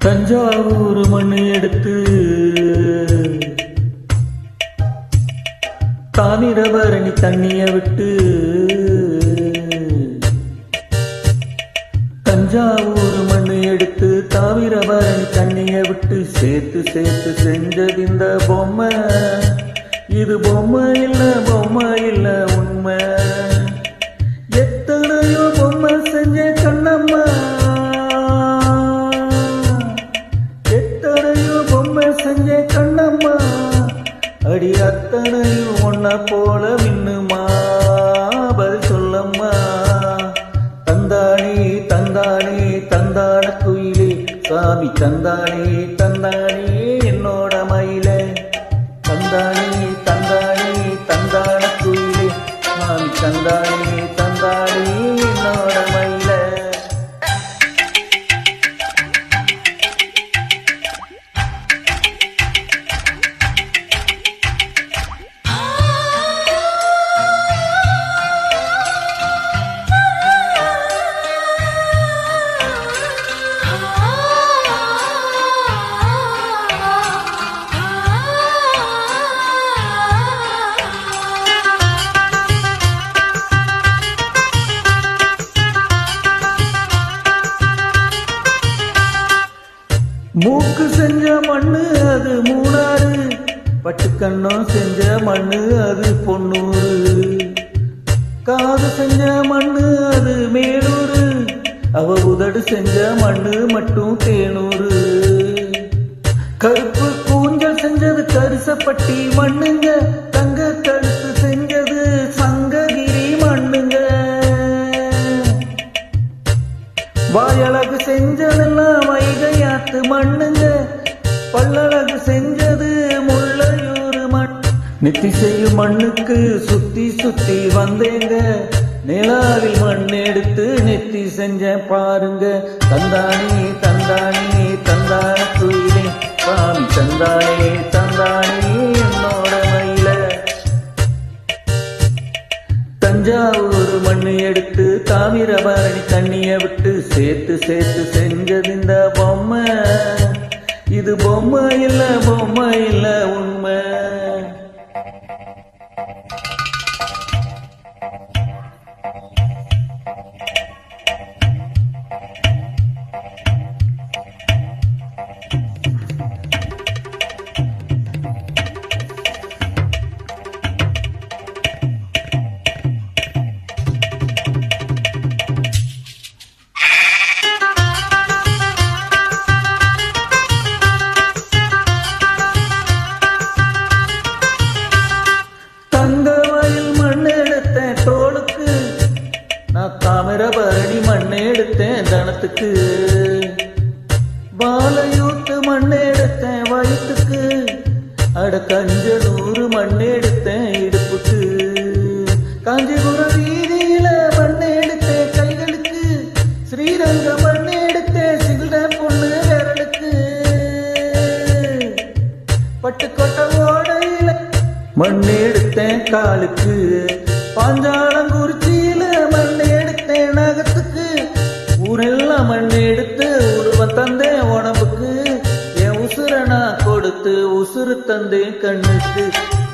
தஞ்சாவூர் மண் எடுத்து தாமிரபரணி தண்ணிய விட்டு தஞ்சாவூர் மண் எடுத்து தாமிரபரணி தண்ணிய விட்டு சேர்த்து சேர்த்து செஞ்சது இந்த பொம்மை. இது பொம்மை இல்ல உண்மை. எத்தனையோ பொம்மை செஞ்ச கண்ணம்மா, எத்தனையோ பொம்மை செஞ்ச கண்ணம்மா. அடி அத்தனையும் ஒன்ன போல மின்னுமா, பதில் சொல்லம்மா. தந்தானே தந்தானே தந்தான குயிலே, சாமி தந்தானே தந்தானே என்னோட மயிலே. தந்தானே தந்தானே தந்தான குயிலே, சாமி தந்தானே தந்தானே என்னோட மயிலே. மூக்கு செஞ்ச மண்ணு அது மூணாறு, பட்டுக்கண்ணம் செஞ்ச மண்ணு அது பொன்னூறு. காது செஞ்ச மண்ணு அது மேலூரு, அவ உதடு செஞ்ச மண்ணு மட்டும் தேனூரு. கருப்பு கூஞ்சல் செஞ்சது கரிசப்பட்டி மண்ணுங்க, தங்க கழுத்து செஞ்சது சங்ககிரி மண்ணுங்க. வாயழகு செஞ்சதெல்லாம் வைகையாத்து மண்ணுங்க, பல்லழகு செஞ்சது முள்ளையூர் மண். நெத்தி செய்யும் மண்ணுக்கு சுத்தி சுத்தி வந்தேங்க, நிலாவில் மண் எடுத்து நெத்தி செஞ்ச பாருங்க. தந்தானே தந்தானே தந்தான குயிலே, சாமி தந்தானே தந்தானே என்னோட மயில. தஞ்சாவூர் மண்ணு எடுத்து தாமிரபரணி தண்ணிய விட்டு சேர்த்து சேர்த்து செஞ்சது இந்த பொம்மை. இது பொம்மை இல்ல உண்மை. நான் தாமிரபரணி மண் எடுத்தேன் தனத்துக்கு, பாலையூத்து மண் எடுத்தேன் வயிற்றுக்கு, அட கஞ்சனூறு மண் எடுத்தேன் இடுப்புக்கு. காஞ்சிபுரம் வீதியில மண் எடுத்தேன் கைகளுக்கு, ஸ்ரீரங்க மண் எடுத்தேன் சில்ற பொண்ணு விரலுக்கு. பட்டுக்கோட்டை ஓடையில மண் எடுத்தேன் காலுக்கு, பாஞ்சாலங்குறிச்சியில மண் எடுத்தேன் நகத்துக்கு. ஊரெல்லாம் மண் எடுத்து உருவம் தந்தேன் உடம்புக்கு, என் உசுர நான் கொடுத்து உசுறு தந்தேன் கண்ணுக்கு.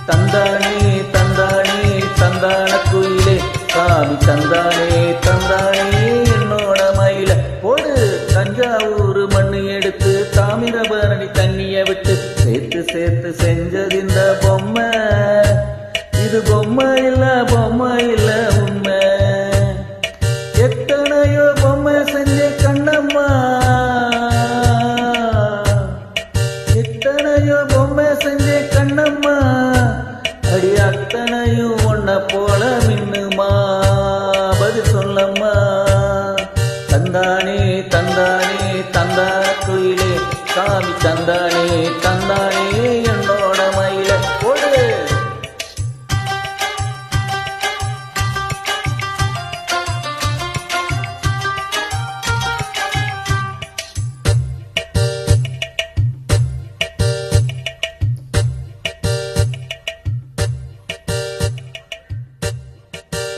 தந்தானே தந்தானே தந்தான குயிலே, சாமி தந்தானே தந்தானே என்னோட மயில. போடு தஞ்சாவூர் மண் எடுத்து தாமிரபரணி தண்ணிய விட்டு சேர்த்து சேர்த்து செஞ்சது இந்த பொம்மை. இது பொம்மை இல்ல உண்மை. எத்தனையோ பொம்மை செஞ்ச கண்ணம்மா, எத்தனையோ பொம்மை செஞ்ச கண்ணம்மா. அடி அத்தனையும் ஒன்ன போல மின்னுமா, பதில் சொல்லம்மா. தந்தானே தந்தானே தந்தான குயிலே, சாமி